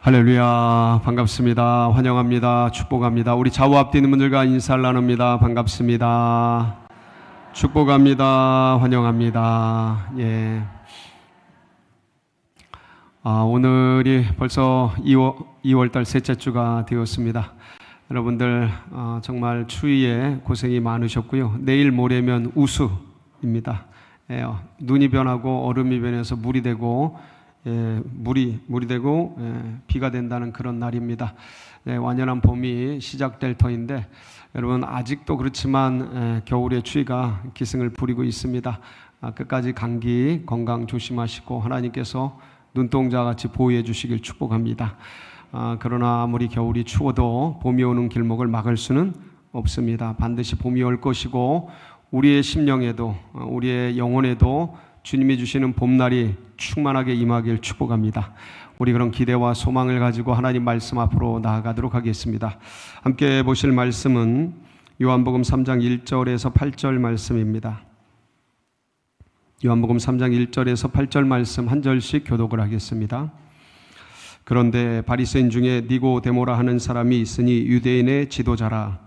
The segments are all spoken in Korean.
할렐루야, 반갑습니다. 환영합니다. 축복합니다. 우리 좌우 앞뒤 있는 분들과 인사를 나눕니다. 반갑습니다. 축복합니다. 환영합니다. 예. 오늘이 벌써 2월달 셋째 주가 되었습니다. 여러분들 정말 추위에 고생이 많으셨고요. 내일 모레면 우수입니다. 눈이 변하고 얼음이 변해서 물이 되고 물이 되고 비가 된다는 그런 날입니다. 완연한 봄이 시작될 터인데 여러분 아직도 그렇지만 겨울의 추위가 기승을 부리고 있습니다. 끝까지 감기 건강 조심하시고 하나님께서 눈동자같이 보호해 주시길 축복합니다. 그러나 아무리 겨울이 추워도 봄이 오는 길목을 막을 수는 없습니다. 반드시 봄이 올 것이고 우리의 심령에도 우리의 영혼에도 주님이 주시는 봄날이 충만하게 임하길 축복합니다. 우리 그런 기대와 소망을 가지고 하나님 말씀 앞으로 나아가도록 하겠습니다. 함께 보실 말씀은 요한복음 3장 1절에서 8절 말씀입니다. 요한복음 3장 1절에서 8절 말씀 한 절씩 교독을 하겠습니다. 그런데 바리새인 중에 니고데모라 하는 사람이 있으니 유대인의 지도자라.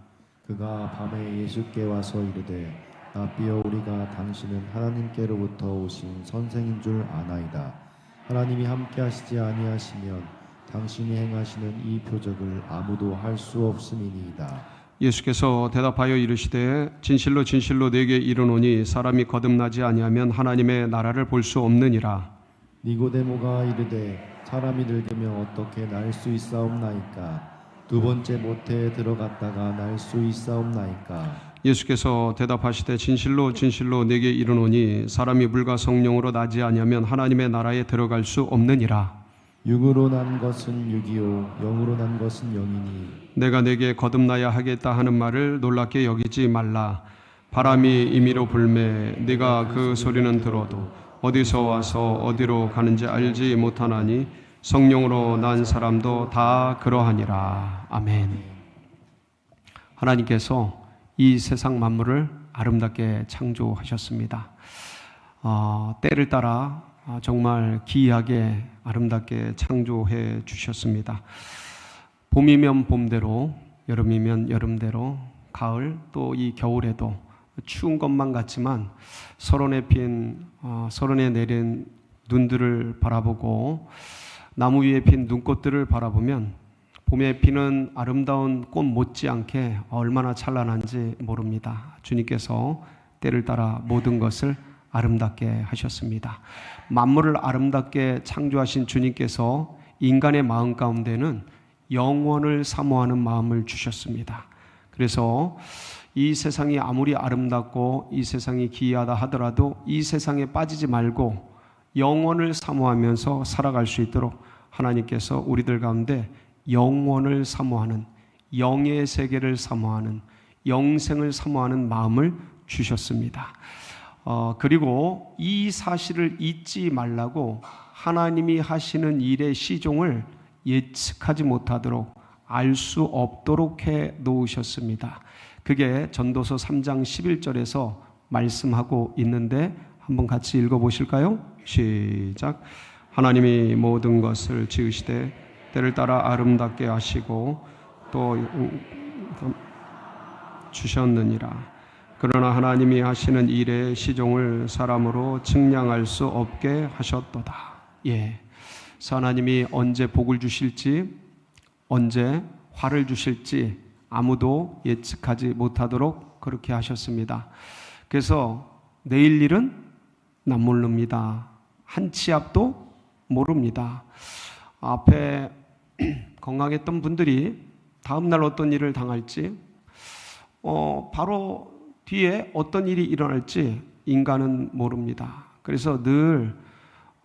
그가 밤에 예수께 와서 이르되 라삐여, 우리가 당신은 하나님께로부터 오신 선생인 줄 아나이다. 하나님이 함께 하시지 아니하시면 당신이 행하시는 이 표적을 아무도 할 수 없음이니이다. 예수께서 대답하여 이르시되 진실로 진실로 내게 이르노니 사람이 거듭나지 아니하면 하나님의 나라를 볼 수 없느니라. 니고데모가 이르되 사람이 늙으면 어떻게 날 수 있사옵나이까? 두 번째 모태에 들어갔다가 날 수 있사옵나이까? 예수께서 대답하시되 진실로 진실로 내게 이르노니 사람이 물과 성령으로 나지 아니하면 하나님의 나라에 들어갈 수 없느니라. 육으로 난 것은 육이요 영으로 난 것은 영이니 내가 내게 거듭나야 하겠다 하는 말을 놀랍게 여기지 말라. 바람이 임의로 불매 네가 그 소리는 들어도 어디서 와서 어디로 가는지 알지 못하나니 성령으로 난 사람도 다 그러하니라. 아멘. 하나님께서 이 세상 만물을 아름답게 창조하셨습니다. 때를 따라 정말 기이하게 아름답게 창조해 주셨습니다. 봄이면 봄대로, 여름이면 여름대로, 가을 또 이 겨울에도 추운 것만 같지만 서론에 내린 눈들을 바라보고 나무 위에 핀 눈꽃들을 바라보면 봄에 피는 아름다운 꽃 못지않게 얼마나 찬란한지 모릅니다. 주님께서 때를 따라 모든 것을 아름답게 하셨습니다. 만물을 아름답게 창조하신 주님께서 인간의 마음 가운데는 영원을 사모하는 마음을 주셨습니다. 그래서 이 세상이 아무리 아름답고 이 세상이 기이하다 하더라도 이 세상에 빠지지 말고 영원을 사모하면서 살아갈 수 있도록 하나님께서 우리들 가운데 영원을 사모하는, 영의 세계를 사모하는, 영생을 사모하는 마음을 주셨습니다. 그리고 이 사실을 잊지 말라고 하나님이 하시는 일의 시종을 예측하지 못하도록 알 수 없도록 해 놓으셨습니다. 그게 전도서 3장 11절에서 말씀하고 있는데 한번 같이 읽어보실까요? 시작. 하나님이 모든 것을 지으시되 때를 따라 아름답게 하시고 또 주셨느니라. 그러나 하나님이 하시는 일의 시종을 사람으로 측량할 수 없게 하셨도다. 그래서 하나님이 언제 복을 주실지, 언제 화를 주실지 아무도 예측하지 못하도록 그렇게 하셨습니다. 그래서 내일 일은 난 모릅니다. 한 치 앞도 모릅니다. 앞에 건강했던 분들이 다음날 어떤 일을 당할지, 바로 뒤에 어떤 일이 일어날지 인간은 모릅니다. 그래서 늘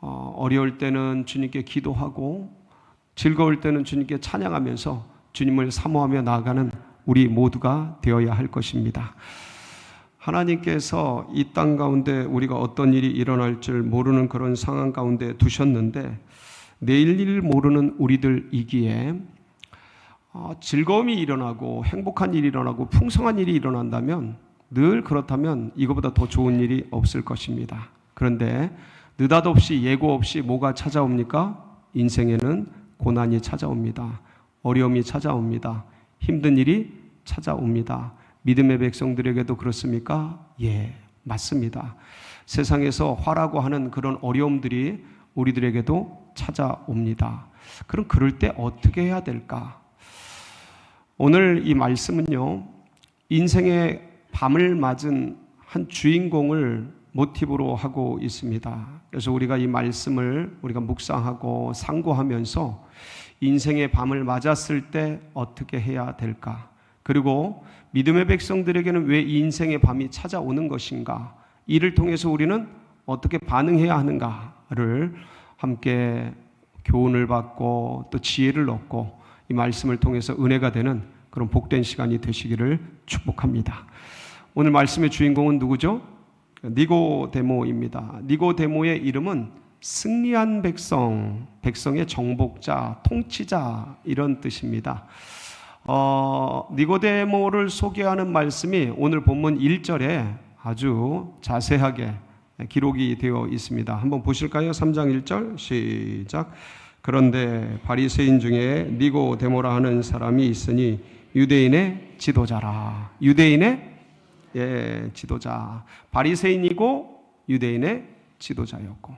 어려울 때는 주님께 기도하고 즐거울 때는 주님께 찬양하면서 주님을 사모하며 나아가는 우리 모두가 되어야 할 것입니다. 하나님께서 이 땅 가운데 우리가 어떤 일이 일어날 줄 모르는 그런 상황 가운데 두셨는데 내일 일 모르는 우리들이기에 즐거움이 일어나고 행복한 일이 일어나고 풍성한 일이 일어난다면 늘 그렇다면 이거보다 더 좋은 일이 없을 것입니다. 그런데 느닷없이 예고 없이 뭐가 찾아옵니까? 인생에는 고난이 찾아옵니다. 어려움이 찾아옵니다. 힘든 일이 찾아옵니다. 믿음의 백성들에게도 그렇습니까? 예, 맞습니다. 세상에서 화라고 하는 그런 어려움들이 우리들에게도 찾아옵니다. 그럼 그럴 때 어떻게 해야 될까? 오늘 이 말씀은요, 인생의 밤을 맞은 한 주인공을 모티브로 하고 있습니다. 그래서 우리가 이 말씀을 우리가 묵상하고 상고하면서 인생의 밤을 맞았을 때 어떻게 해야 될까? 그리고 믿음의 백성들에게는 왜 이 인생의 밤이 찾아오는 것인가? 이를 통해서 우리는 어떻게 반응해야 하는가를 함께 교훈을 받고 또 지혜를 얻고 이 말씀을 통해서 은혜가 되는 그런 복된 시간이 되시기를 축복합니다. 오늘 말씀의 주인공은 누구죠? 니고데모입니다. 니고데모의 이름은 승리한 백성, 백성의 정복자, 통치자 이런 뜻입니다. 니고데모를 소개하는 말씀이 오늘 본문 1절에 아주 자세하게 기록이 되어 있습니다. 한번 보실까요? 3장 1절 시작. 그런데 바리새인 중에 니고데모라 하는 사람이 있으니 유대인의 지도자라. 유대인의 지도자. 바리새인이고 유대인의 지도자였고,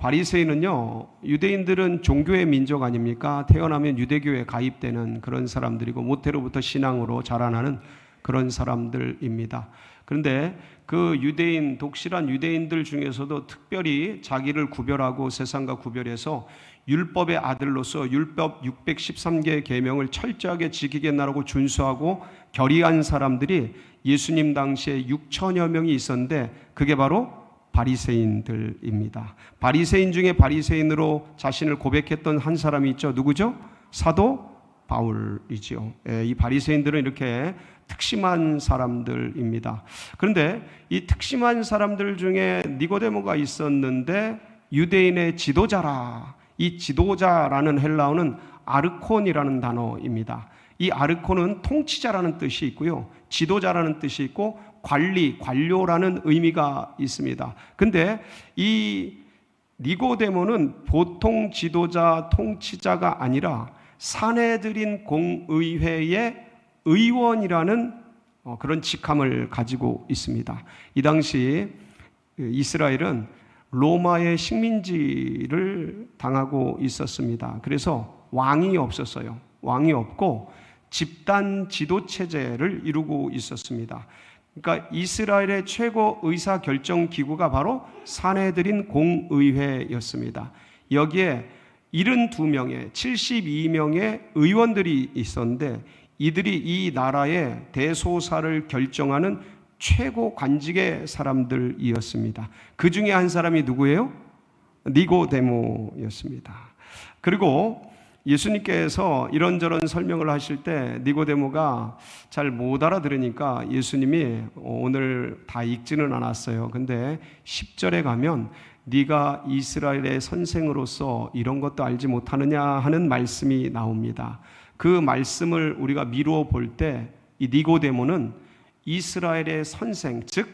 바리새인은요, 유대인들은 종교의 민족 아닙니까? 태어나면 유대교에 가입되는 그런 사람들이고 모태로부터 신앙으로 자라나는 그런 사람들입니다. 그런데 그 유대인, 독실한 유대인들 중에서도 특별히 자기를 구별하고 세상과 구별해서 율법의 아들로서 율법 613개의 계명을 철저하게 지키겠나라고 준수하고 결의한 사람들이 예수님 당시에 6천여 명이 있었는데 그게 바로 바리새인들입니다. 바리새인 중에 바리새인으로 자신을 고백했던 한 사람이 있죠. 누구죠? 사도 바울이지요. 이 바리새인들은 이렇게 특심한 사람들입니다. 그런데 이 특심한 사람들 중에 니고데모가 있었는데 유대인의 지도자라. 이 지도자라는 헬라어는 아르콘이라는 단어입니다. 이 아르콘은 통치자라는 뜻이 있고요, 지도자라는 뜻이 있고 관리, 관료라는 의미가 있습니다. 근데 이 니고데모는 보통 지도자, 통치자가 아니라 산헤드린 공의회의 의원이라는 그런 직함을 가지고 있습니다. 이 당시 이스라엘은 로마의 식민지를 당하고 있었습니다. 그래서 왕이 없었어요. 왕이 없고 집단 지도 체제를 이루고 있었습니다. 그러니까 이스라엘의 최고 의사 결정 기구가 바로 산헤드린 공의회였습니다. 여기에 72명의 72명의 의원들이 있었는데 이들이 이 나라의 대소사를 결정하는 최고 관직의 사람들이었습니다. 그 중에 한 사람이 누구예요? 니고데모였습니다. 그리고 예수님께서 이런저런 설명을 하실 때 니고데모가 잘 못 알아들으니까 예수님이 오늘 다 읽지는 않았어요. 근데 10절에 가면 네가 이스라엘의 선생으로서 이런 것도 알지 못하느냐 하는 말씀이 나옵니다. 그 말씀을 우리가 미루어 볼 때 이 니고데모는 이스라엘의 선생, 즉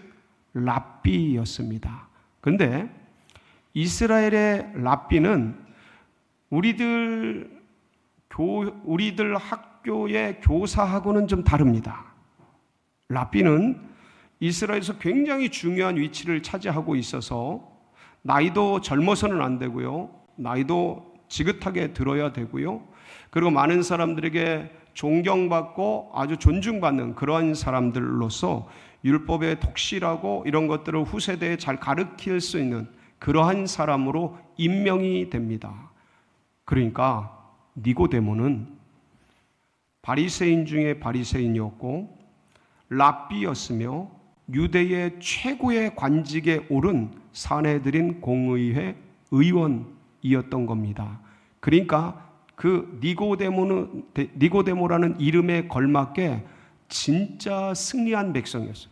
랍비였습니다. 그런데 이스라엘의 랍비는 우리들 학교의 교사하고는 좀 다릅니다. 랍비는 이스라엘에서 굉장히 중요한 위치를 차지하고 있어서 나이도 젊어서는 안 되고요, 나이도 지긋하게 들어야 되고요, 그리고 많은 사람들에게 존경받고 아주 존중받는 그러한 사람들로서 율법에 독실하고 이런 것들을 후세대에 잘 가르칠 수 있는 그러한 사람으로 임명이 됩니다. 그러니까 니고데모는 바리새인 중에 바리새인이었고 랍비였으며 유대의 최고의 관직에 오른 산헤드린 공의회 의원이었던 겁니다. 그러니까 그 니고데모라는 이름에 걸맞게 진짜 승리한 백성이었어요.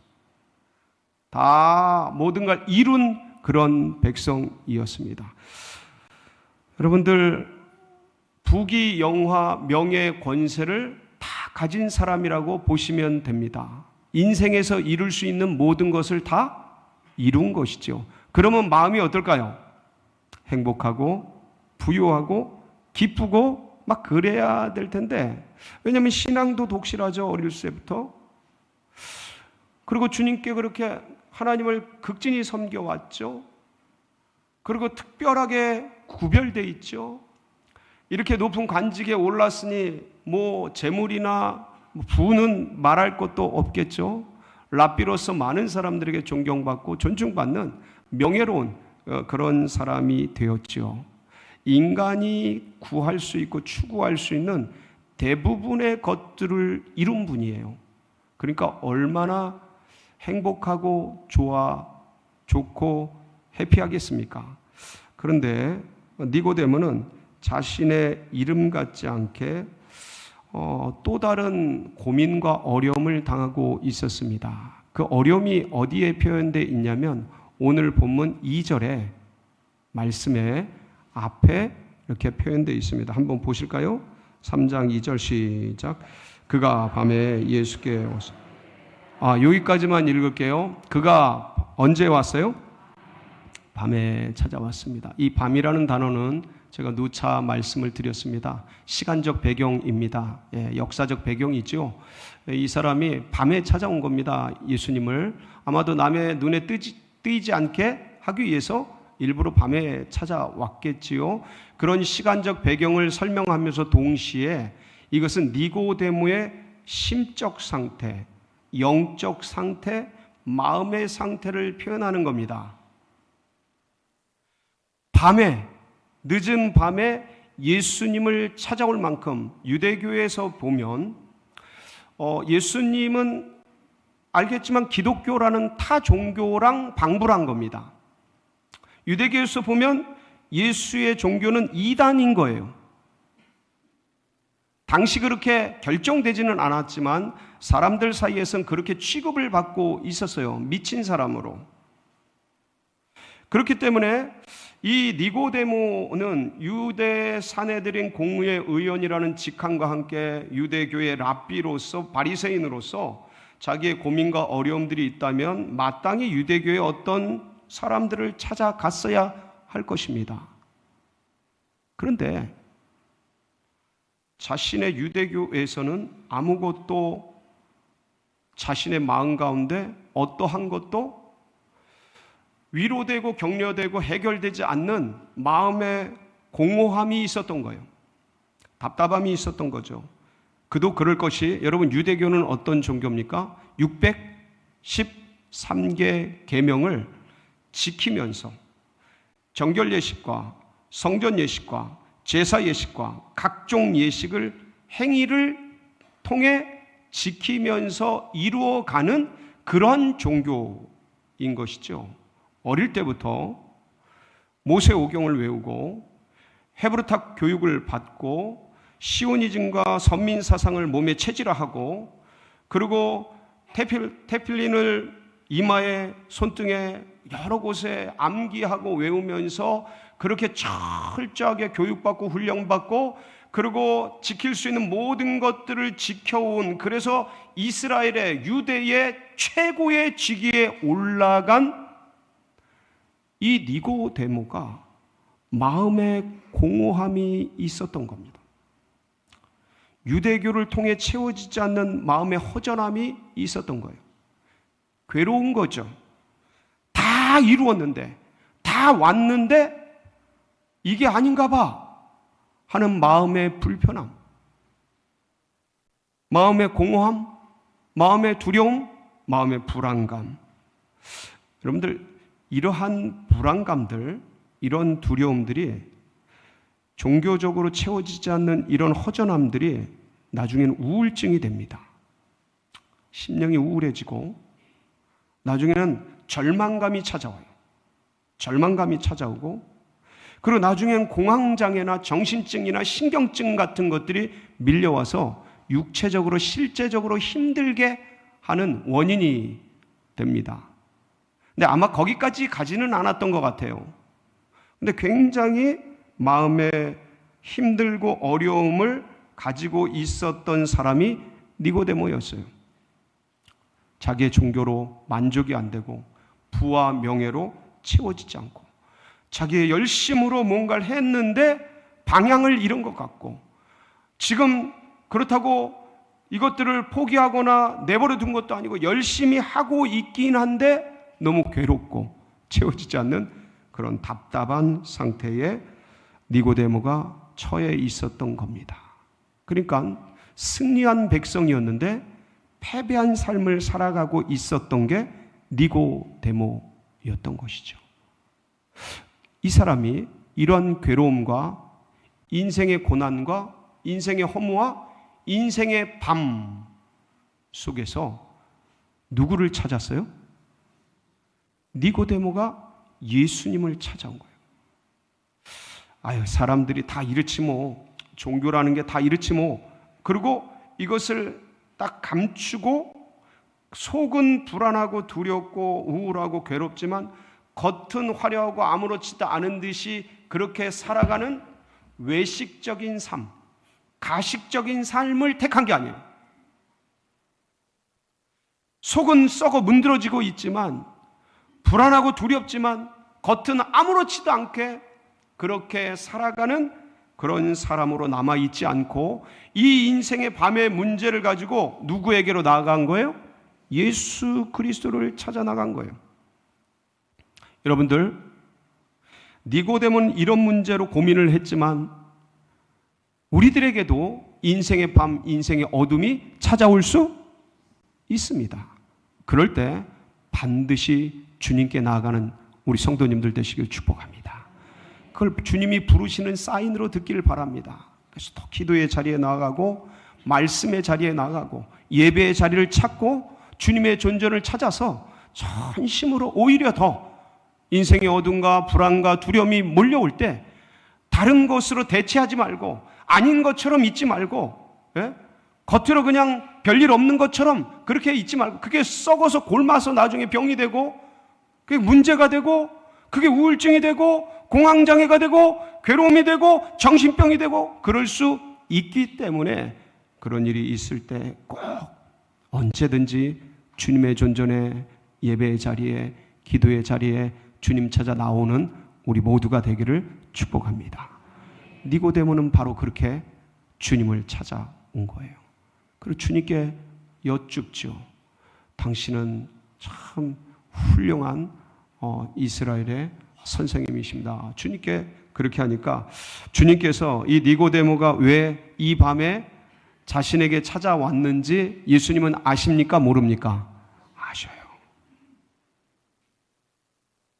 다 모든 걸 이룬 그런 백성이었습니다. 여러분들, 부귀 영화 명예 권세를 다 가진 사람이라고 보시면 됩니다. 인생에서 이룰 수 있는 모든 것을 다 이룬 것이죠. 그러면 마음이 어떨까요? 행복하고 부유하고 기쁘고 막 그래야 될 텐데, 왜냐하면 신앙도 독실하죠, 어릴 때부터. 그리고 주님께 그렇게 하나님을 극진히 섬겨왔죠. 그리고 특별하게 구별돼 있죠. 이렇게 높은 관직에 올랐으니 뭐 재물이나 부는 말할 것도 없겠죠. 랍비로서 많은 사람들에게 존경받고 존중받는 명예로운 그런 사람이 되었죠. 인간이 구할 수 있고 추구할 수 있는 대부분의 것들을 이룬 분이에요. 그러니까 얼마나 행복하고 좋고 해피하겠습니까? 그런데 니고데모는 자신의 이름 같지 않게 또 다른 고민과 어려움을 당하고 있었습니다. 그 어려움이 어디에 표현되어 있냐면 오늘 본문 2절에 말씀에 앞에 이렇게 표현되어 있습니다. 한번 보실까요? 3장 2절 시작. 그가 밤에 예수께 오서 여기까지만 읽을게요. 그가 언제 왔어요? 밤에 찾아왔습니다. 이 밤이라는 단어는 제가 누차 말씀을 드렸습니다. 시간적 배경입니다. 역사적 배경이죠. 이 사람이 밤에 찾아온 겁니다. 예수님을 아마도 남의 눈에 띄지 않게 하기 위해서 일부러 밤에 찾아왔겠지요. 그런 시간적 배경을 설명하면서 동시에 이것은 니고데모의 심적 상태, 영적 상태, 마음의 상태를 표현하는 겁니다. 밤에, 늦은 밤에 예수님을 찾아올 만큼 유대교에서 보면 예수님은 알겠지만 기독교라는 타 종교랑 방불한 겁니다. 유대교에서 보면 예수의 종교는 이단인 거예요. 당시 그렇게 결정되지는 않았지만 사람들 사이에서는 그렇게 취급을 받고 있었어요. 미친 사람으로. 그렇기 때문에 이 니고데모는 유대 사내들인 공회 의원이라는 직함과 함께 유대교의 랍비로서 바리새인으로서 자기의 고민과 어려움들이 있다면 마땅히 유대교의 어떤 사람들을 찾아갔어야 할 것입니다. 그런데 자신의 유대교에서는 아무것도 자신의 마음 가운데 어떠한 것도 위로되고 격려되고 해결되지 않는 마음의 공허함이 있었던 거예요. 답답함이 있었던 거죠. 그도 그럴 것이, 여러분 유대교는 어떤 종교입니까? 613개 계명을 지키면서 정결 예식과 성전 예식과 제사 예식과 각종 예식을 행위를 통해 지키면서 이루어가는 그런 종교인 것이죠. 어릴 때부터 모세오경을 외우고 헤브르탑 교육을 받고 시오니즘과 선민사상을 몸에 체질화하고 그리고 테필린을 이마에 손등에 여러 곳에 암기하고 외우면서 그렇게 철저하게 교육받고 훈련받고 그리고 지킬 수 있는 모든 것들을 지켜온, 그래서 이스라엘의 유대의 최고의 직위에 올라간 이 니고데모가 마음의 공허함이 있었던 겁니다. 유대교를 통해 채워지지 않는 마음의 허전함이 있었던 거예요. 괴로운 거죠. 다 이루었는데, 다 왔는데 이게 아닌가 봐 하는 마음의 불편함, 마음의 공허함, 마음의 두려움, 마음의 불안감. 여러분들, 이러한 불안감들, 이런 두려움들이 종교적으로 채워지지 않는 이런 허전함들이 나중에는 우울증이 됩니다. 심령이 우울해지고 나중에는 절망감이 찾아와요. 절망감이 찾아오고 그리고 나중에는 공황장애나 정신증이나 신경증 같은 것들이 밀려와서 육체적으로 실제적으로 힘들게 하는 원인이 됩니다. 근데 아마 거기까지 가지는 않았던 것 같아요. 근데 굉장히 마음에 힘들고 어려움을 가지고 있었던 사람이 니고데모였어요. 자기의 종교로 만족이 안 되고 부와 명예로 채워지지 않고 자기의 열심으로 뭔가를 했는데 방향을 잃은 것 같고, 지금 그렇다고 이것들을 포기하거나 내버려 둔 것도 아니고 열심히 하고 있긴 한데 너무 괴롭고 채워지지 않는 그런 답답한 상태에 니고데모가 처해 있었던 겁니다. 그러니까 승리한 백성이었는데 패배한 삶을 살아가고 있었던 게 니고데모였던 것이죠. 이 사람이 이러한 괴로움과 인생의 고난과 인생의 허무와 인생의 밤 속에서 누구를 찾았어요? 니고데모가 예수님을 찾아온 거예요. 아유, 사람들이 다 이렇지 뭐, 종교라는 게 다 이렇지 뭐, 그리고 이것을 딱 감추고 속은 불안하고 두렵고 우울하고 괴롭지만 겉은 화려하고 아무렇지도 않은 듯이 그렇게 살아가는 외식적인 삶, 가식적인 삶을 택한 게 아니에요. 속은 썩어 문드러지고 있지만, 불안하고 두렵지만 겉은 아무렇지도 않게 그렇게 살아가는 그런 사람으로 남아있지 않고, 이 인생의 밤의 문제를 가지고 누구에게로 나아간 거예요? 예수 그리스도를 찾아 나간 거예요. 여러분들, 니고데모는 이런 문제로 고민을 했지만 우리들에게도 인생의 밤, 인생의 어둠이 찾아올 수 있습니다. 그럴 때 반드시 주님께 나아가는 우리 성도님들 되시길 축복합니다. 그걸 주님이 부르시는 사인으로 듣기를 바랍니다. 그래서 더 기도의 자리에 나아가고 말씀의 자리에 나아가고 예배의 자리를 찾고 주님의 존재를 찾아서 전심으로 오히려 더 인생의 어둠과 불안과 두려움이 몰려올 때 다른 것으로 대체하지 말고, 아닌 것처럼 있지 말고, 겉으로 그냥 별일 없는 것처럼 그렇게 있지 말고, 그게 썩어서 골마서 나중에 병이 되고 그게 문제가 되고 그게 우울증이 되고 공황장애가 되고 괴로움이 되고 정신병이 되고 그럴 수 있기 때문에, 그런 일이 있을 때 꼭 언제든지 주님의 존전에, 예배의 자리에, 기도의 자리에 주님 찾아 나오는 우리 모두가 되기를 축복합니다. 니고데모는 바로 그렇게 주님을 찾아온 거예요. 그리고 주님께 여쭙죠. 당신은 참 훌륭한 이스라엘의 선생님이십니다. 주님께 그렇게 하니까 주님께서 이 니고데모가 왜 이 밤에 자신에게 찾아왔는지 예수님은 아십니까? 모릅니까? 아셔요.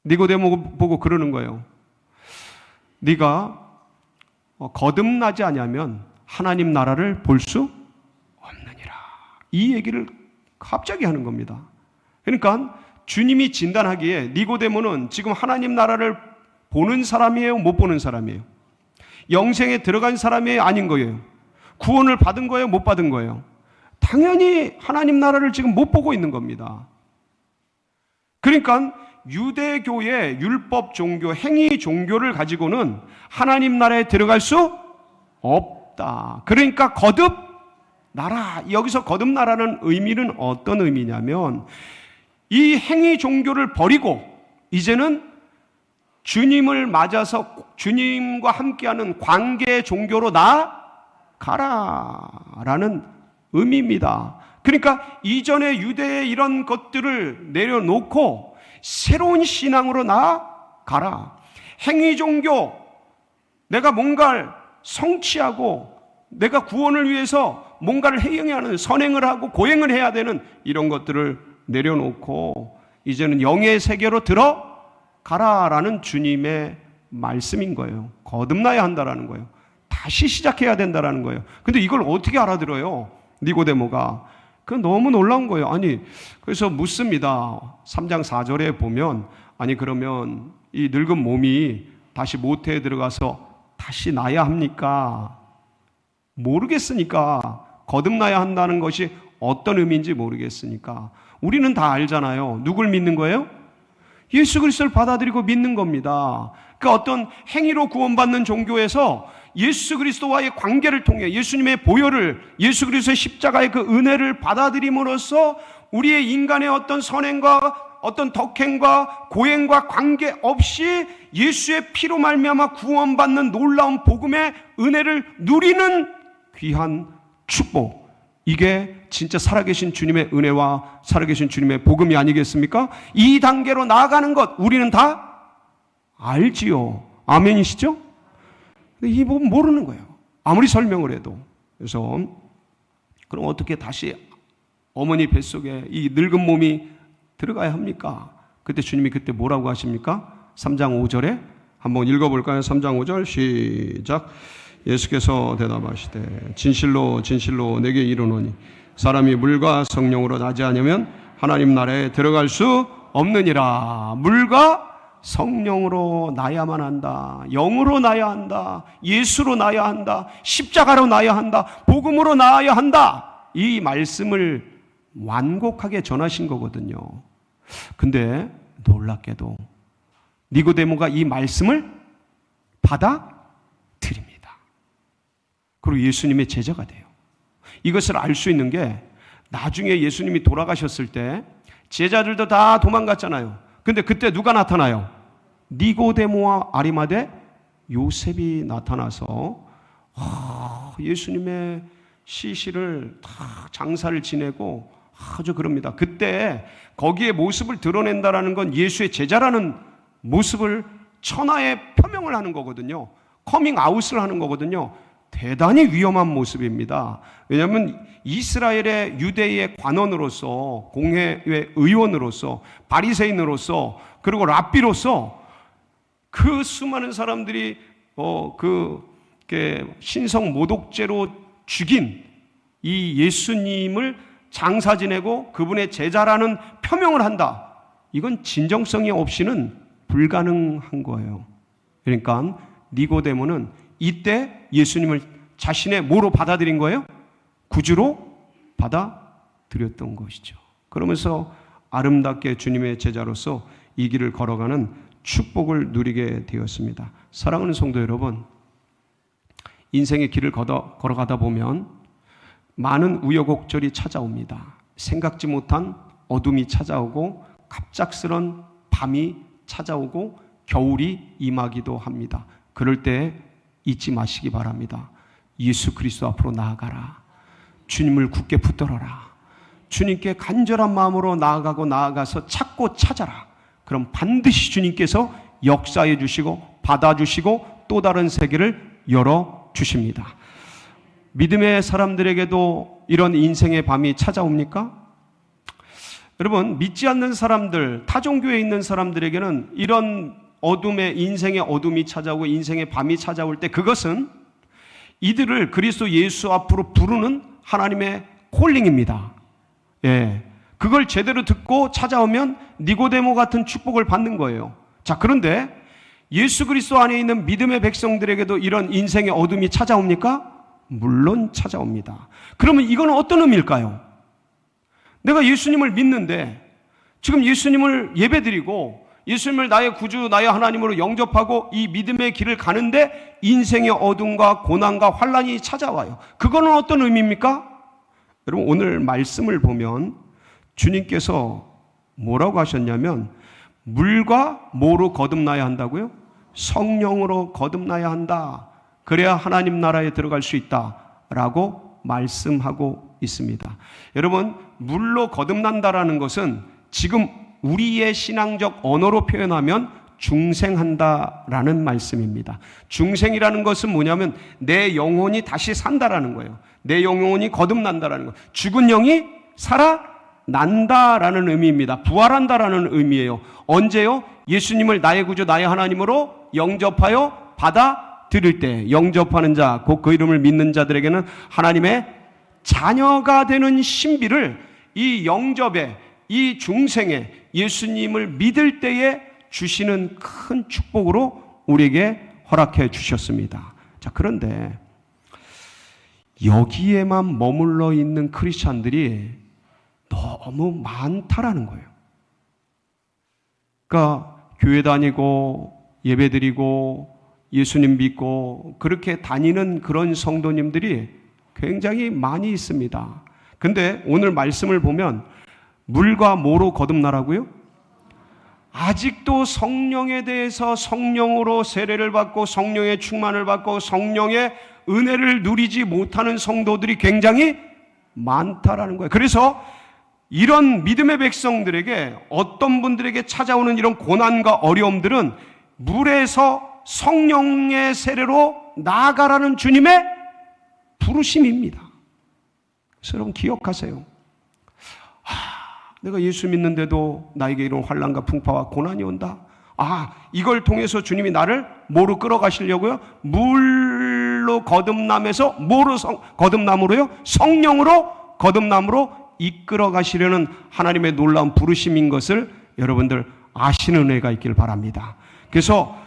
니고데모 보고 그러는 거예요. 네가 거듭나지 않으면 하나님 나라를 볼 수 없느니라. 이 얘기를 갑자기 하는 겁니다. 그러니까 주님이 진단하기에 니고데모는 지금 하나님 나라를 보는 사람이에요? 못 보는 사람이에요? 영생에 들어간 사람이에요? 아닌 거예요? 구원을 받은 거예요? 못 받은 거예요? 당연히 하나님 나라를 지금 못 보고 있는 겁니다. 그러니까 유대교의 율법 종교, 행위 종교를 가지고는 하나님 나라에 들어갈 수 없다. 그러니까 거듭나라. 여기서 거듭나라는 의미는 어떤 의미냐면, 이 행위 종교를 버리고 이제는 주님을 맞아서 주님과 함께하는 관계 종교로 나아가라라는 의미입니다. 그러니까 이전의 유대의 이런 것들을 내려놓고 새로운 신앙으로 나아가라. 행위 종교, 내가 뭔가를 성취하고 내가 구원을 위해서 뭔가를 행해야 하는, 선행을 하고 고행을 해야 되는 이런 것들을 내려놓고 이제는 영의 세계로 들어가라라는 주님의 말씀인 거예요. 거듭나야 한다라는 거예요. 다시 시작해야 된다라는 거예요. 근데 이걸 어떻게 알아들어요? 니고데모가. 그건 너무 놀라운 거예요. 아니, 그래서 묻습니다. 3장 4절에 보면, 아니 그러면 이 늙은 몸이 다시 모태에 들어가서 다시 나야 합니까? 모르겠으니까. 거듭나야 한다는 것이 어떤 의미인지 모르겠으니까. 우리는 다 알잖아요. 누굴 믿는 거예요? 예수 그리스도를 받아들이고 믿는 겁니다. 그러니까 어떤 행위로 구원받는 종교에서 예수 그리스도와의 관계를 통해 예수님의 보혈을, 예수 그리스도의 십자가의 그 은혜를 받아들임으로써 우리의 인간의 어떤 선행과 어떤 덕행과 고행과 관계없이 예수의 피로 말미암아 구원받는 놀라운 복음의 은혜를 누리는 귀한 축복, 이게 진짜 살아계신 주님의 은혜와 살아계신 주님의 복음이 아니겠습니까? 이 단계로 나아가는 것 우리는 다 알지요. 아멘이시죠? 근데 이 부분 모르는 거예요, 아무리 설명을 해도. 그래서 그럼 어떻게 다시 어머니 뱃속에 이 늙은 몸이 들어가야 합니까? 그때 주님이 그때 뭐라고 하십니까? 3장 5절에 한번 읽어볼까요? 3장 5절 시작. 예수께서 대답하시되 진실로 진실로 내게 이르노니 사람이 물과 성령으로 나지 않으면 하나님 나라에 들어갈 수 없느니라. 물과 성령으로 나야만 한다. 영으로 나야 한다. 예수로 나야 한다. 십자가로 나야 한다. 복음으로 나야 한다. 이 말씀을 완곡하게 전하신 거거든요. 근데 놀랍게도 니고데모가 이 말씀을 받아들입니다. 그리고 예수님의 제자가 돼요. 이것을 알 수 있는 게 나중에 예수님이 돌아가셨을 때 제자들도 다 도망갔잖아요. 근데 그때 누가 나타나요? 니고데모와 아리마대 요셉이 나타나서 예수님의 시신을 다 장사를 지내고 아주 그럽니다. 그때 거기에 모습을 드러낸다라는 건 예수의 제자라는 모습을 천하에 표명을 하는 거거든요. 커밍아웃을 하는 거거든요. 대단히 위험한 모습입니다. 왜냐하면 이스라엘의 유대의 관원으로서, 공회의 의원으로서, 바리새인으로서, 그리고 랍비로서 그 수많은 사람들이 신성 모독죄로 죽인 이 예수님을 장사 지내고 그분의 제자라는 표명을 한다. 이건 진정성이 없이는 불가능한 거예요. 그러니까 니고데모는 이때 예수님을 자신의 뭐로 받아들인 거예요? 구주로 받아들였던 것이죠. 그러면서 아름답게 주님의 제자로서 이 길을 걸어가는 축복을 누리게 되었습니다. 사랑하는 성도 여러분, 인생의 길을 걸어가다 보면 많은 우여곡절이 찾아옵니다. 생각지 못한 어둠이 찾아오고 갑작스런 밤이 찾아오고 겨울이 임하기도 합니다. 그럴 때 잊지 마시기 바랍니다. 예수 그리스도 앞으로 나아가라. 주님을 굳게 붙들어라. 주님께 간절한 마음으로 나아가서 찾고 찾아라. 그럼 반드시 주님께서 역사해 주시고 받아주시고 또 다른 세계를 열어주십니다. 믿음의 사람들에게도 이런 인생의 밤이 찾아옵니까? 여러분, 믿지 않는 사람들, 타종교에 있는 사람들에게는 이런 인생의 어둠이 찾아오고 인생의 밤이 찾아올 때 그것은 이들을 그리스도 예수 앞으로 부르는 하나님의 콜링입니다. 예, 그걸 제대로 듣고 찾아오면 니고데모 같은 축복을 받는 거예요. 자, 그런데 예수 그리스도 안에 있는 믿음의 백성들에게도 이런 인생의 어둠이 찾아옵니까? 물론 찾아옵니다. 그러면 이건 어떤 의미일까요? 내가 예수님을 믿는데 지금 예수님을 예배드리고 예수님을 나의 구주, 나의 하나님으로 영접하고 이 믿음의 길을 가는데 인생의 어둠과 고난과 환난이 찾아와요. 그거는 어떤 의미입니까? 여러분, 오늘 말씀을 보면 주님께서 뭐라고 하셨냐면 물과 뭐로 거듭나야 한다고요? 성령으로 거듭나야 한다. 그래야 하나님 나라에 들어갈 수 있다라고 말씀하고 있습니다. 여러분, 물로 거듭난다라는 것은 지금 우리의 신앙적 언어로 표현하면 중생한다라는 말씀입니다. 중생이라는 것은 뭐냐면 내 영혼이 다시 산다라는 거예요. 내 영혼이 거듭난다라는 거예요. 죽은 영이 살아난다라는 의미입니다. 부활한다라는 의미예요. 언제요? 예수님을 나의 구주, 나의 하나님으로 영접하여 받아들일 때, 영접하는 자, 곧 그 이름을 믿는 자들에게는 하나님의 자녀가 되는 신비를 이 영접에, 이 중생에 예수님을 믿을 때에 주시는 큰 축복으로 우리에게 허락해 주셨습니다. 자, 그런데 여기에만 머물러 있는 크리스찬들이 너무 많다라는 거예요. 그러니까 교회 다니고 예배 드리고 예수님 믿고 그렇게 다니는 그런 성도님들이 굉장히 많이 있습니다. 근데 오늘 말씀을 보면 물과 뭐로 거듭나라고요? 아직도 성령에 대해서 성령으로 세례를 받고 성령의 충만을 받고 성령의 은혜를 누리지 못하는 성도들이 굉장히 많다라는 거예요. 그래서 이런 믿음의 백성들에게, 어떤 분들에게 찾아오는 이런 고난과 어려움들은 물에서 성령의 세례로 나아가라는 주님의 부르심입니다. 그래서 여러분 기억하세요. 내가 예수 믿는데도 나에게 이런 환난과 풍파와 고난이 온다. 이걸 통해서 주님이 나를 뭐로 끌어가시려고요? 물로 거듭남에서 뭐로 거듭남으로요? 성령으로 거듭남으로 이끌어 가시려는 하나님의 놀라운 부르심인 것을 여러분들 아시는 은혜가 있길 바랍니다. 그래서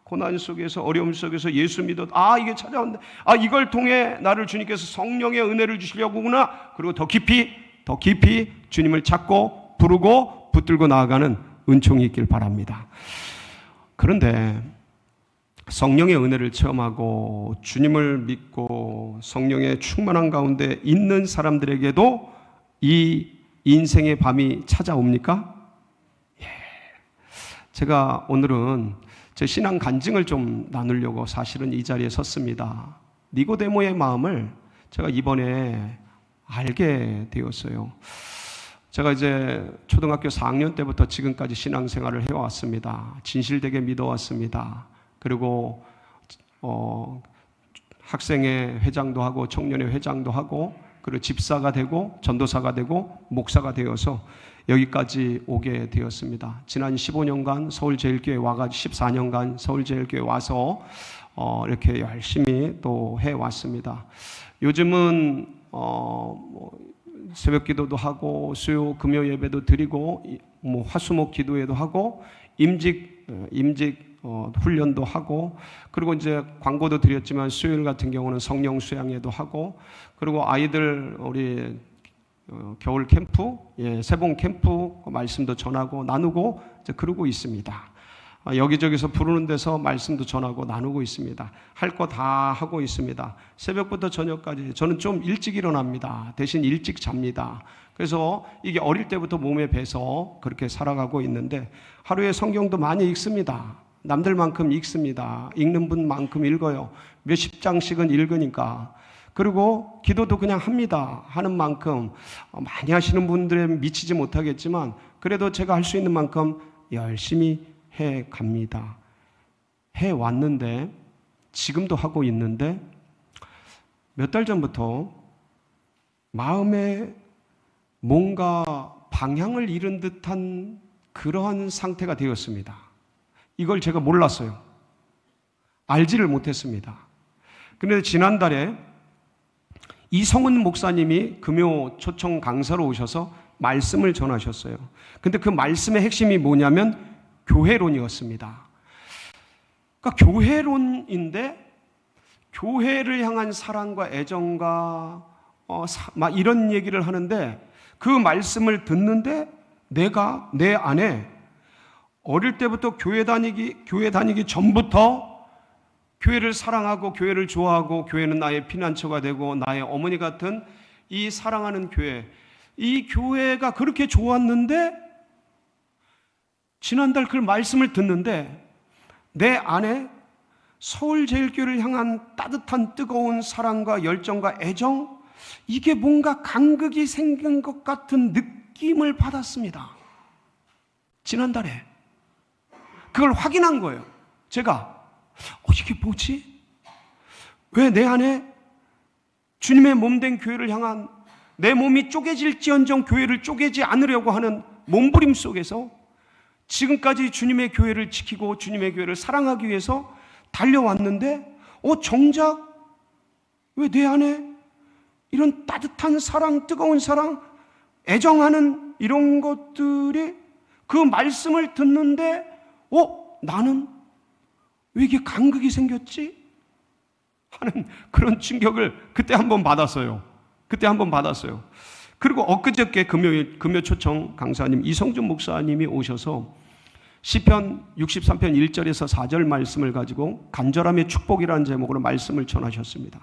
고난 속에서, 어려움 속에서 예수 믿어도 이게 찾아온다. 이걸 통해 나를 주님께서 성령의 은혜를 주시려고구나. 그리고 더 깊이 주님을 찾고 부르고 붙들고 나아가는 은총이 있길 바랍니다. 그런데 성령의 은혜를 체험하고 주님을 믿고 성령의 충만한 가운데 있는 사람들에게도 이 인생의 밤이 찾아옵니까? 제가 오늘은 제 신앙 간증을 좀 나누려고 사실은 이 자리에 섰습니다. 니고데모의 마음을 제가 이번에 알게 되었어요. 제가 이제 초등학교 4학년 때부터 지금까지 신앙생활을 해왔습니다. 진실되게 믿어왔습니다. 그리고 학생회 회장도 하고 청년회 회장도 하고 그리고 집사가 되고 전도사가 되고 목사가 되어서 여기까지 오게 되었습니다. 지난 15년간 서울제일교회 와가지고 14년간 서울제일교회 와서 이렇게 열심히 또 해왔습니다. 요즘은 새벽 기도도 하고 수요 금요 예배도 드리고 화수목 기도회도 하고 임직 훈련도 하고, 그리고 이제 광고도 드렸지만 수요일 같은 경우는 성령 수양회도 하고, 그리고 아이들 우리 겨울 캠프, 새봄 캠프 말씀도 전하고 나누고 이제 그러고 있습니다. 여기저기서 부르는 데서 말씀도 전하고 나누고 있습니다. 할 거 다 하고 있습니다. 새벽부터 저녁까지 저는 좀 일찍 일어납니다. 대신 일찍 잡니다. 그래서 이게 어릴 때부터 몸에 배서 그렇게 살아가고 있는데 하루에 성경도 많이 읽습니다. 남들만큼 읽습니다. 읽는 분만큼 읽어요. 몇십 장씩은 읽으니까. 그리고 기도도 그냥 합니다. 하는 만큼 많이 하시는 분들에 미치지 못하겠지만 그래도 제가 할 수 있는 만큼 열심히 해 갑니다. 해 왔는데, 지금도 하고 있는데, 몇 달 전부터 마음에 뭔가 방향을 잃은 듯한 그러한 상태가 되었습니다. 이걸 제가 몰랐어요. 알지를 못했습니다. 그런데 지난달에 이성은 목사님이 금요 초청 강사로 오셔서 말씀을 전하셨어요. 근데 그 말씀의 핵심이 뭐냐면 교회론이었습니다. 그러니까 교회론인데 교회를 향한 사랑과 애정과 막 이런 얘기를 하는데 그 말씀을 듣는데 내가 내 안에 어릴 때부터 교회 다니기 전부터 교회를 사랑하고 교회를 좋아하고 교회는 나의 피난처가 되고 나의 어머니 같은 이 사랑하는 교회, 이 교회가 그렇게 좋았는데 지난달 그 말씀을 듣는데 내 안에 서울제일교회를 향한 따뜻한 뜨거운 사랑과 열정과 애정, 이게 뭔가 간극이 생긴 것 같은 느낌을 받았습니다. 지난달에 그걸 확인한 거예요. 제가 이게 뭐지? 왜 내 안에 주님의 몸된 교회를 향한 내 몸이 쪼개질지언정 교회를 쪼개지 않으려고 하는 몸부림 속에서 지금까지 주님의 교회를 지키고 주님의 교회를 사랑하기 위해서 달려왔는데 정작 왜 내 안에 이런 따뜻한 사랑, 뜨거운 사랑, 애정하는 이런 것들이 그 말씀을 듣는데 나는 왜 이게 간극이 생겼지? 하는 그런 충격을 그때 한번 받았어요. 그리고 엊그저께 금요 초청 강사님 이성준 목사님이 오셔서 시편 63편 1절에서 4절 말씀을 가지고 간절함의 축복이라는 제목으로 말씀을 전하셨습니다.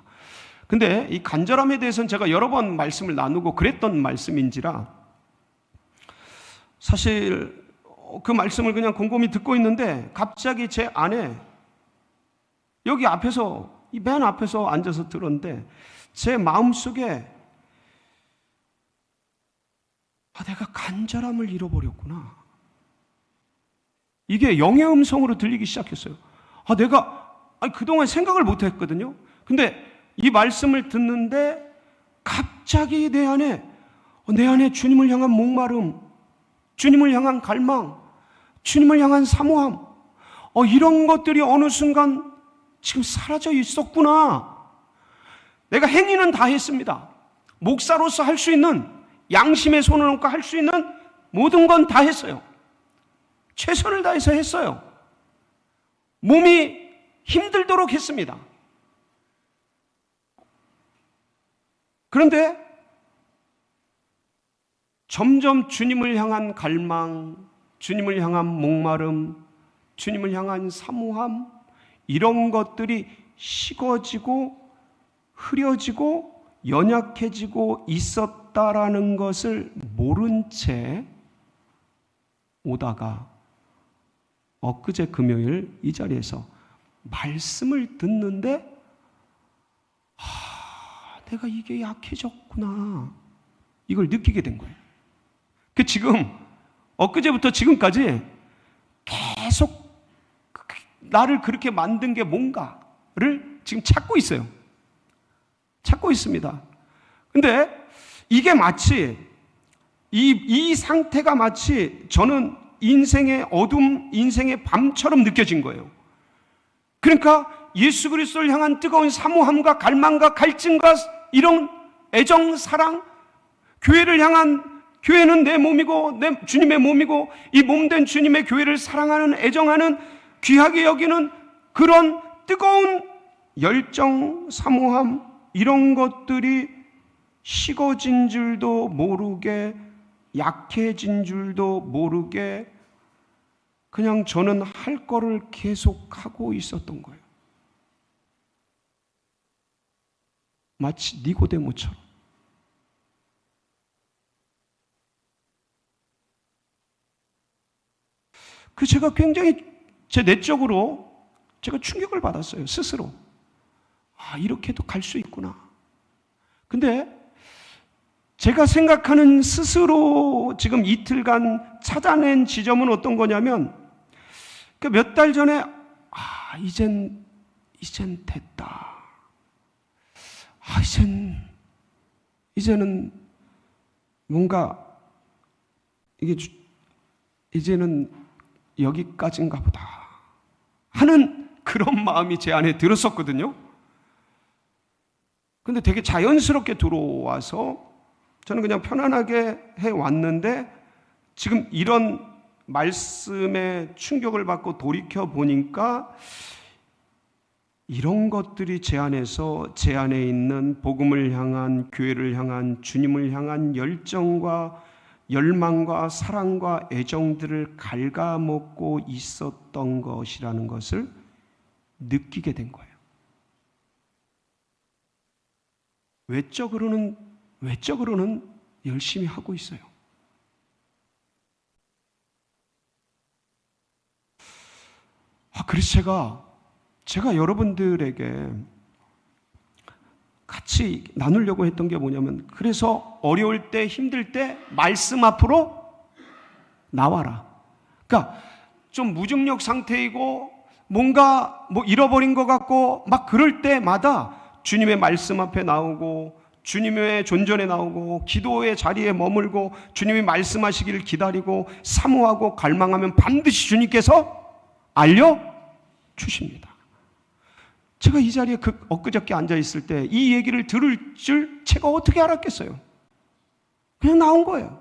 근데 이 간절함에 대해서는 제가 여러 번 말씀을 나누고 그랬던 말씀인지라 사실 그 말씀을 그냥 곰곰이 듣고 있는데 갑자기 제 안에 여기 앞에서 이 맨 앞에서 앉아서 들었는데 제 마음속에 내가 간절함을 잃어버렸구나. 이게 영의 음성으로 들리기 시작했어요. 내가 그동안 생각을 못했거든요. 근데 이 말씀을 듣는데 갑자기 내 안에 주님을 향한 목마름, 주님을 향한 갈망, 주님을 향한 사모함, 이런 것들이 어느 순간 지금 사라져 있었구나. 내가 행위는 다 했습니다. 목사로서 할 수 있는, 양심의 손을 얹고 할 수 있는 모든 건 다 했어요. 최선을 다해서 했어요. 몸이 힘들도록 했습니다. 그런데 점점 주님을 향한 갈망, 주님을 향한 목마름, 주님을 향한 사모함, 이런 것들이 식어지고 흐려지고 연약해지고 있었다라는 것을 모른 채 오다가 엊그제 금요일 이 자리에서 말씀을 듣는데 내가 이게 약해졌구나, 이걸 느끼게 된 거예요. 지금 엊그제부터 지금까지 계속 나를 그렇게 만든 게 뭔가를 지금 찾고 있어요. 찾고 있습니다. 근데 이게 마치 이 상태가 마치 저는 인생의 어둠, 인생의 밤처럼 느껴진 거예요. 그러니까 예수 그리스도를 향한 뜨거운 사모함과 갈망과 갈증과 이런 애정, 사랑, 교회를 향한, 교회는 내 몸이고 내 주님의 몸이고 이 몸된 주님의 교회를 사랑하는, 애정하는, 귀하게 여기는 그런 뜨거운 열정, 사모함, 이런 것들이 식어진 줄도 모르게, 약해진 줄도 모르게 그냥 저는 할 거를 계속하고 있었던 거예요. 마치 니고데모처럼. 제가 굉장히 제 내적으로 제가 충격을 받았어요. 스스로. 이렇게도 갈 수 있구나. 근데 제가 생각하는 스스로 지금 이틀간 찾아낸 지점은 어떤 거냐면, 몇 달 전에 이젠 됐다. 이제는 뭔가 이제는 여기까지인가 보다 하는 그런 마음이 제 안에 들었었거든요. 근데 되게 자연스럽게 들어와서 저는 그냥 편안하게 해왔는데, 지금 이런 말씀에 충격을 받고 돌이켜 보니까 이런 것들이 제 안에서, 제 안에 있는 복음을 향한, 교회를 향한, 주님을 향한 열정과 열망과 사랑과 애정들을 갉아먹고 있었던 것이라는 것을 느끼게 된 거예요. 외적으로는 열심히 하고 있어요. 그래서 제가 여러분들에게 같이 나누려고 했던 게 뭐냐면, 그래서 어려울 때, 힘들 때 말씀 앞으로 나와라. 그러니까 좀 무중력 상태이고 뭔가 잃어버린 것 같고 막 그럴 때마다 주님의 말씀 앞에 나오고, 주님의 존전에 나오고, 기도의 자리에 머물고, 주님이 말씀하시기를 기다리고 사모하고 갈망하면 반드시 주님께서 알려주십니다. 제가 이 자리에 엊그저께 앉아있을 때 이 얘기를 들을 줄 제가 어떻게 알았겠어요? 그냥 나온 거예요.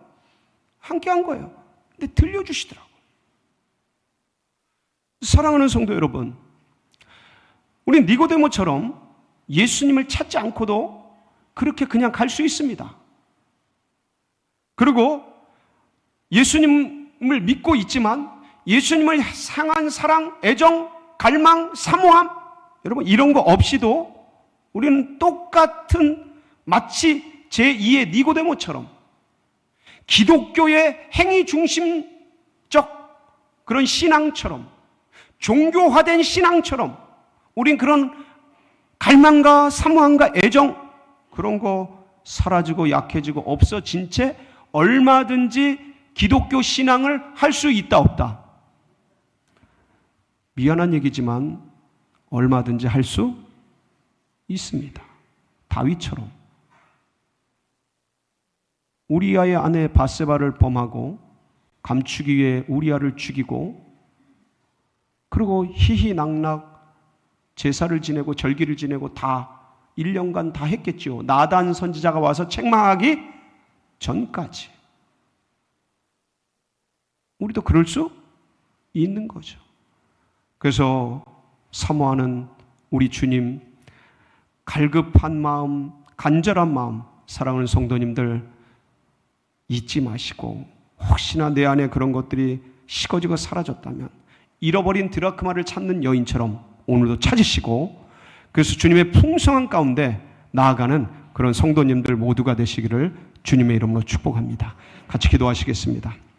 함께 한 거예요. 근데 들려주시더라고요. 사랑하는 성도 여러분, 우리 니고데모처럼 예수님을 찾지 않고도 그렇게 그냥 갈 수 있습니다. 그리고 예수님을 믿고 있지만 예수님을 향한 사랑, 애정, 갈망, 사모함, 여러분 이런 거 없이도 우리는 똑같은, 마치 제2의 니고데모처럼 기독교의 행위 중심적 그런 신앙처럼, 종교화된 신앙처럼 우린 그런 갈망과 사모함과 애정 그런 거 사라지고 약해지고 없어진 채 얼마든지 기독교 신앙을 할 수 있다 없다? 미안한 얘기지만 얼마든지 할 수 있습니다. 다윗처럼 우리아의 아내 바세바를 범하고 감추기 위해 우리아를 죽이고 그리고 희희낙낙 제사를 지내고 절기를 지내고 다 1년간 다 했겠지요. 나단 선지자가 와서 책망하기 전까지. 우리도 그럴 수 있는 거죠. 그래서 사모하는 우리 주님, 갈급한 마음, 간절한 마음, 사랑하는 성도님들 잊지 마시고 혹시나 내 안에 그런 것들이 식어지고 사라졌다면 잃어버린 드라크마를 찾는 여인처럼 오늘도 찾으시고 그래서 주님의 풍성한 가운데 나아가는 그런 성도님들 모두가 되시기를 주님의 이름으로 축복합니다. 같이 기도하시겠습니다.